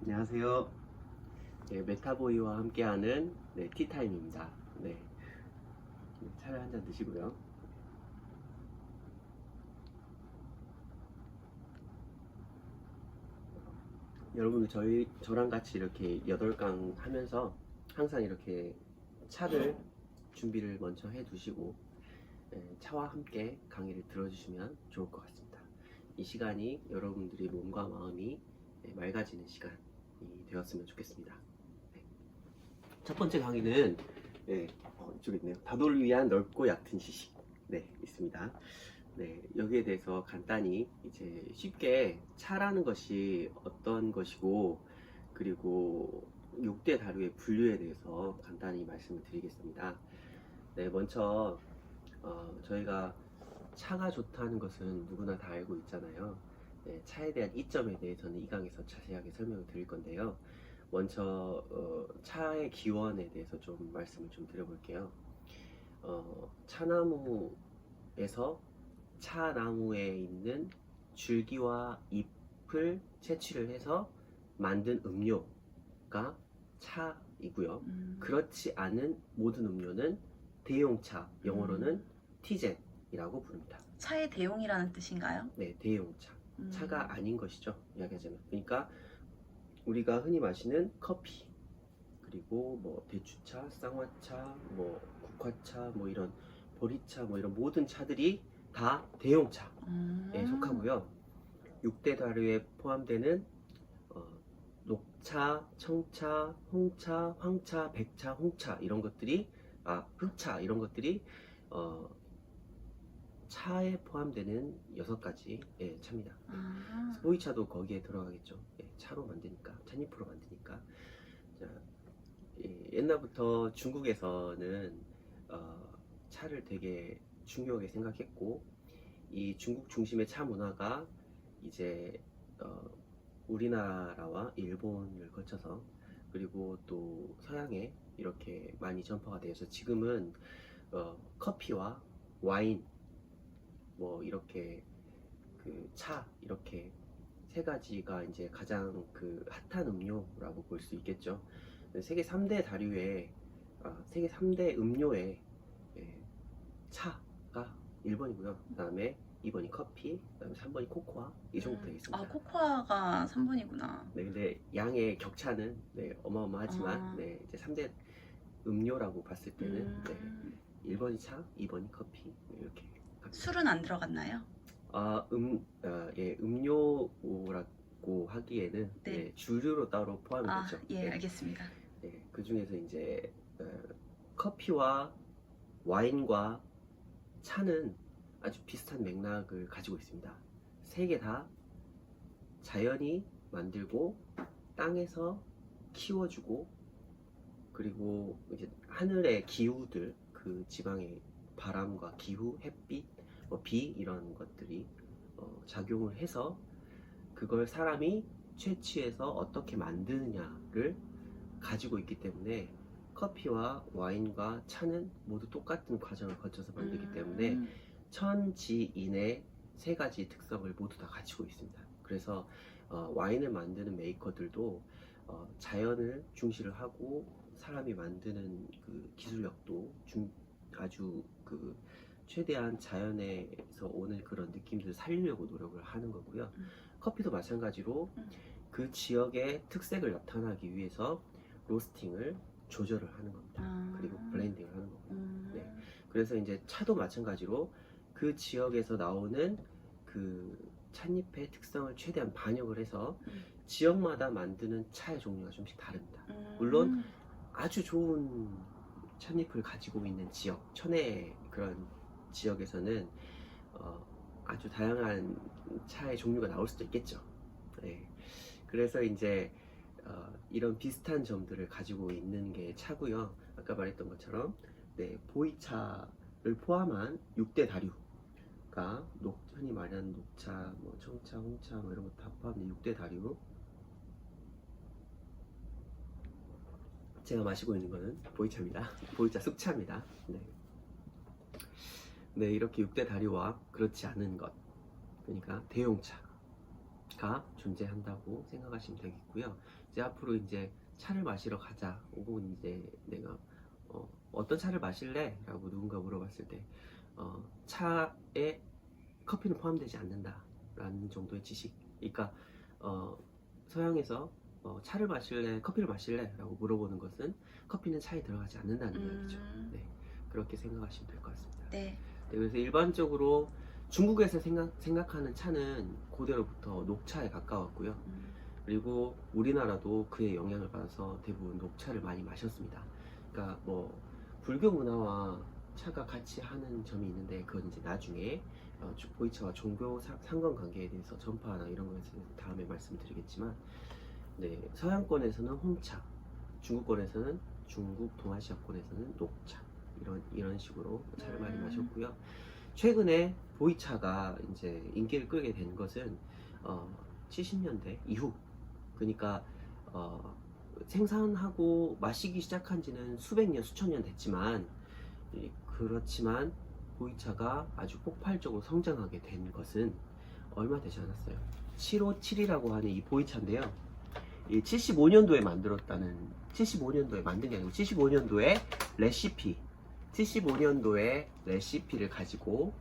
안녕하세요. 네, 메타보이와 함께하는 티타임입니다. 차를 한 잔 드시고요. 여러분들 저랑 같이 이렇게 8강 하면서 항상 이렇게 차를 준비를 먼저 해 두시고 차와 함께 강의를 들어주시면 좋을 것 같습니다. 이 시간이 여러분들의 몸과 마음이 맑아지는 시간이 되었으면 좋겠습니다. 첫 번째 강의는 이쪽에 있네요. 다도를 위한 넓고 얕은 지식 있습니다. 여기에 대해서 간단히 이제 쉽게 차라는 것이 어떤 것이고 그리고 6대 다류의 분류에 대해서 간단히 말씀을 드리겠습니다. 먼저 저희가 차가 좋다는 것은 누구나 다 알고 있잖아요. 차에 대한 이점에 대해서는 이 강에서 자세하게 설명을 드릴 건데요. 먼저 차의 기원에 대해서 좀 말씀을 좀 드려볼게요. 차나무에서 차나무에 있는 줄기와 잎을 채취를 해서 만든 음료가 차이고요. 그렇지 않은 모든 음료는 대용차, 영어로는 티젠이라고 부릅니다. 차의 대용이라는 뜻인가요? 네, 대용차. 차가 아닌 것이죠, 이야기하자면. 그러니까 우리가 흔히 마시는 커피, 그리고 뭐 대추차, 쌍화차, 뭐 국화차, 뭐 이런 보리차, 뭐 이런 모든 차들이 다 대용차에 속하고요. 6대 다류에 포함되는 녹차, 청차, 홍차, 황차, 백차, 홍차 이런 것들이 흑차 이런 것들이 차에 포함되는 6가지 차입니다. 보이차도 거기에 들어가겠죠. 차로 만드니까, 찻잎으로 만드니까. 자, 옛날부터 중국에서는 차를 되게 중요하게 생각했고, 이 중국 중심의 차 문화가 이제 우리나라와 일본을 거쳐서 그리고 또 서양에 이렇게 많이 전파가 되어서 지금은 커피와 와인 뭐 이렇게 그 차 이렇게 3가지가 이제 가장 그 핫한 음료라고 볼 수 있겠죠. 세계 3대 다류의 세계 3대 음료의 차가 1번이고요. 그 다음에 2번이 커피, 그 다음에 3번이 코코아. 이 정도 되겠습니다. 코코아가 3번이구나. 근데 양의 격차는 어마어마하지만 이제 3대 음료라고 봤을 때는 1번이 차, 2번이 커피 이렇게 갑니다. 술은 안 들어갔나요? 음료라고 하기에는 주류로 따로 포함이 되죠. 알겠습니다. 그 중에서 이제 커피와 와인과 차는 아주 비슷한 맥락을 가지고 있습니다. 3개 다 자연이 만들고 땅에서 키워주고 그리고 이제 하늘의 기후들, 그 지방의 바람과 기후, 햇빛, 비 이런 것들이 작용을 해서 그걸 사람이 채취해서 어떻게 만드느냐를 가지고 있기 때문에 커피와 와인과 차는 모두 똑같은 과정을 거쳐서 만들기 때문에 천지인의 3가지 특성을 모두 다 가지고 있습니다. 그래서 와인을 만드는 메이커들도 자연을 중시를 하고 사람이 만드는 그 기술력도 아주 그 최대한 자연에서 오는 그런 느낌들을 살리려고 노력을 하는 거고요. 커피도 마찬가지로 그 지역의 특색을 나타나기 위해서 로스팅을 조절을 하는 겁니다. 그리고 블렌딩을 하는 거고요. 그래서 이제 차도 마찬가지로 그 지역에서 나오는 그 찻잎의 특성을 최대한 반영을 해서 지역마다 만드는 차의 종류가 좀씩 다릅니다. 물론 아주 좋은 찻잎을 가지고 있는 지역, 천혜 그런 지역에서는 아주 다양한 차의 종류가 나올 수도 있겠죠. 그래서 이제 이런 비슷한 점들을 가지고 있는 게 차고요. 아까 말했던 것처럼 보이차를 포함한 6대 다류가 흔히 말하는 녹차, 뭐 청차, 홍차 뭐 이런 거 다 포함된 6대 다류. 제가 마시고 있는 거는 보이차입니다. 보이차 쑥차입니다. 이렇게 6대 다류와 그렇지 않은 것, 그러니까 대용차가 존재한다고 생각하시면 되겠고요. 이제 앞으로 이제 차를 마시러 가자, 혹은 이제 내가 어떤 차를 마실래? 라고 누군가 물어봤을 때 차에 커피는 포함되지 않는다라는 정도의 지식. 그러니까 서양에서 차를 마실래? 커피를 마실래? 라고 물어보는 것은 커피는 차에 들어가지 않는다는 이야기죠. 네, 그렇게 생각하시면 될 것 같습니다. 네. 네, 그래서 일반적으로 중국에서 생각하는 차는 고대로부터 녹차에 가까웠고요. 그리고 우리나라도 그의 영향을 받아서 대부분 녹차를 많이 마셨습니다. 그러니까 뭐 불교 문화와 차가 같이 하는 점이 있는데, 그건 이제 나중에 보이차와 종교 상관관계에 대해서 전파나 이런 것에 대해서 다음에 말씀드리겠지만, 네, 서양권에서는 홍차, 중국권에서는 중국 동아시아권에서는 녹차, 이런 식으로 차를 많이 마셨고요. 최근에 보이차가 이제 인기를 끌게 된 것은 70년대 이후, 그러니까 생산하고 마시기 시작한 지는 수백 년, 수천 년 됐지만, 그렇지만 보이차가 아주 폭발적으로 성장하게 된 것은 얼마 되지 않았어요. 757이라고 하는 이 보이차인데요. 이 75년도에 만들었다는, 75년도에 만든 게 아니고 75년도에 레시피, 75년도에 레시피를 가지고,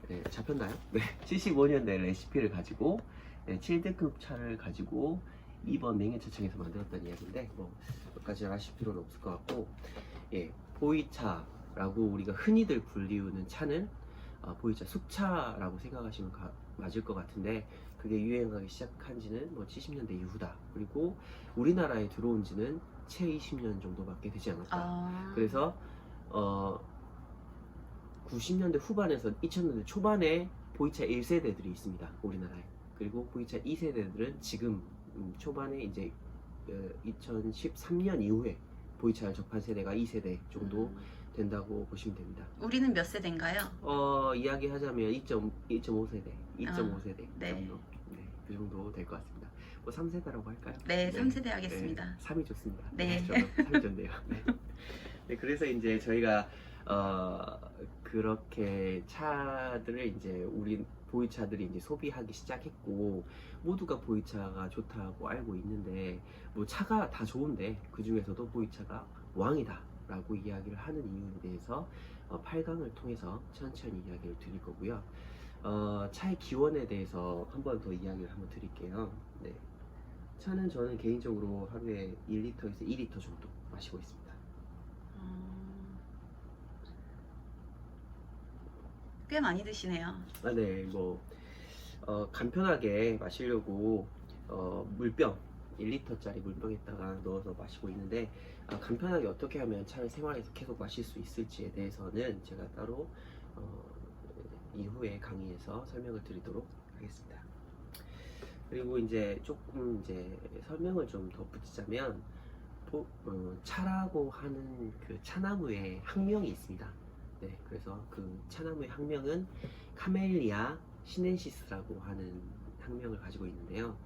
네, 잡혔나요? 네, 75년도에 레시피를 가지고 7등급 차를 가지고 2번 맹해차청에서 만들었다는 이야기인데, 뭐 몇가지 아실 필요는 없을 것 같고, 예, 보이차라고 우리가 흔히들 불리우는 차는 보이차 숫차라고 생각하시면 맞을 것 같은데, 그게 유행하기 시작한 지는 뭐 70년대 이후다. 그리고 우리나라에 들어온 지는 채 20년 정도밖에 되지 않았다. 그래서 90년대 후반에서 2000년대 초반에 보이차 1세대들이 있습니다, 우리나라에. 그리고 보이차 2세대들은 지금 초반에 이제 2013년 이후에 보이차를 접한 세대가 2세대 정도 된다고 보시면 됩니다. 우리는 몇 세대인가요? 이야기하자면 2.5세대, 2.5세대 네. 정도. 네, 그 정도 될 것 같습니다. 뭐 3세대라고 할까요? 네, 3세대 하겠습니다. 네, 3이 좋습니다. 네. 저는 3이 좋네요. 네. 네, 그래서 이제 저희가 그렇게 차들을 이제 우리 보이차들이 이제 소비하기 시작했고, 모두가 보이차가 좋다고 알고 있는데, 뭐 차가 다 좋은데 그 중에서도 보이차가 왕이다 라고 이야기를 하는 이유에 대해서 8강을 통해서 천천히 이야기를 드릴 거고요. 차의 기원에 대해서 한 번 더 이야기를 한번 드릴게요. 네. 차는 저는 개인적으로 하루에 1리터에서 2리터 정도 마시고 있습니다. 꽤 많이 드시네요. 네, 뭐 간편하게 마시려고 물병 1리터짜리 물병에다가 넣어서 마시고 있는데, 간편하게 어떻게 하면 차를 생활에서 계속 마실 수 있을지에 대해서는 제가 따로 이후에 강의에서 설명을 드리도록 하겠습니다. 그리고 이제 조금 이제 설명을 좀 덧붙이자면, 차라고 하는 그 차나무의 학명이 있습니다. 네, 그래서 그 차나무의 학명은 카멜리아 시넨시스라고 하는 학명을 가지고 있는데요.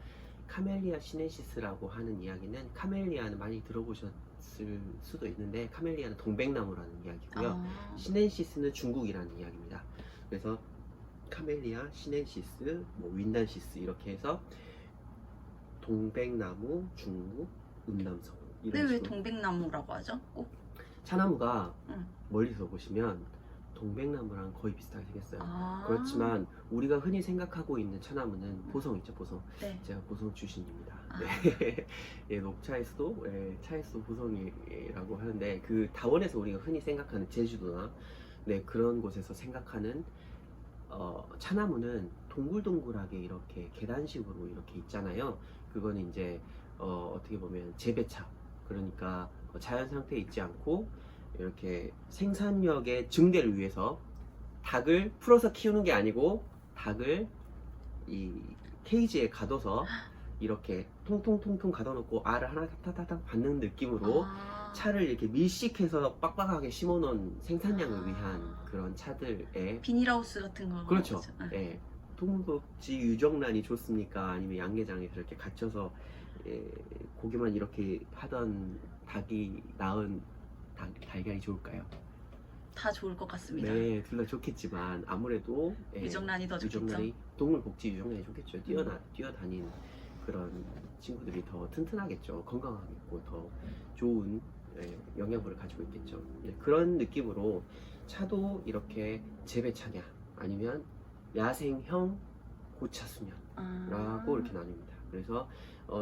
카멜리아 시넨시스라고 하는 이야기는, 카멜리아는 많이 들어보셨을 수도 있는데 카멜리아는 동백나무라는 이야기고요. 시넨시스는 중국이라는 이야기입니다. 그래서 카멜리아, 시넨시스, 뭐 윈난시스 이렇게 해서 동백나무, 중국, 음남성. 근데 왜 동백나무라고 하죠? 꼭? 차나무가 멀리서 보시면 동백나무랑 거의 비슷하게 생겼어요. 그렇지만 우리가 흔히 생각하고 있는 차나무는 보성 있죠, 보성. 네. 제가 보성 출신입니다. 네. 예, 녹차에서도 차에서도 보성이라고 하는데, 그 다원에서 우리가 흔히 생각하는 제주도나 그런 곳에서 생각하는 차나무는 동글동글하게 이렇게 계단식으로 이렇게 있잖아요. 그거는 이제 어떻게 보면 재배차, 그러니까 자연 상태에 있지 않고 이렇게 생산력의 증대를 위해서 닭을 풀어서 키우는 게 아니고, 닭을 이 케이지에 가둬서 이렇게 통통통통 가둬놓고 알을 하나 타타타 받는 느낌으로 차를 이렇게 밀식해서 빡빡하게 심어놓은 생산량을 위한 그런 차들의 비닐하우스 같은 거. 그렇죠. 예. 동물복지 유정란이 좋습니까? 아니면 양계장에서 이렇게 갇혀서 고기만 이렇게 하던 닭이 낳은 달걀이 좋을까요? 다 좋을 것 같습니다. 네, 둘 다 좋겠지만 아무래도 유정란이 더 좋겠죠. 유정란이 동물복지 유정란이 좋겠죠. 뛰어다닌 그런 친구들이 더 튼튼하겠죠. 건강하겠고 더 좋은 영양분을 가지고 있겠죠. 그런 느낌으로 차도 이렇게 재배차냐 아니면 야생형 고차수냐라고 아, 이렇게 나뉩니다. 그래서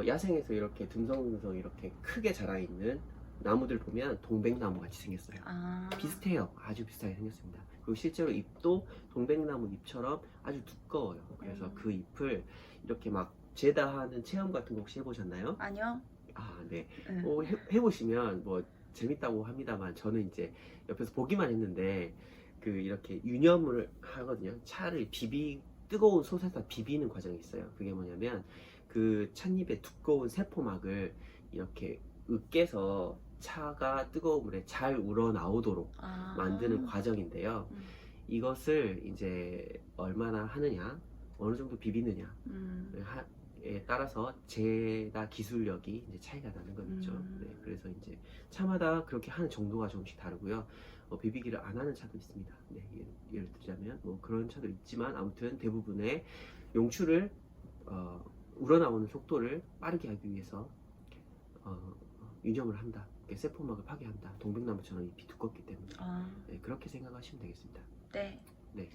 야생에서 이렇게 듬성듬성 이렇게 크게 자라 있는 나무들 보면 동백나무 같이 생겼어요. 아, 비슷해요. 아주 비슷하게 생겼습니다. 그리고 실제로 잎도 동백나무 잎처럼 아주 두꺼워요. 그래서 그 잎을 이렇게 막 제다하는 체험 같은 거 혹시 해보셨나요? 아니요. 아, 네. 응. 해보시면 뭐 재밌다고 합니다만 저는 이제 옆에서 보기만 했는데 그 이렇게 유념을 하거든요. 차를 뜨거운 솥에다 비비는 과정이 있어요. 그게 뭐냐면 그 찻잎의 두꺼운 세포막을 이렇게 으깨서 차가 뜨거운 물에 잘 우러나오도록 아, 만드는 과정인데요. 음. 이것을 이제 얼마나 하느냐, 어느 정도 비비느냐에 따라서 제다 기술력이 이제 차이가 나는 거겠죠. 네, 그래서 이제 차마다 그렇게 하는 정도가 조금씩 다르고요. 비비기를 안 하는 차도 있습니다. 네, 예를 들자면 뭐 그런 차도 있지만 아무튼 대부분의 용출을 우러나오는 속도를 빠르게 하기 위해서 유념을 한다. 세포막을 파괴한다. 동백나무처럼 잎이 두껍기 때문에 아, 네, 그렇게 생각하시면 되겠습니다. 네. 네.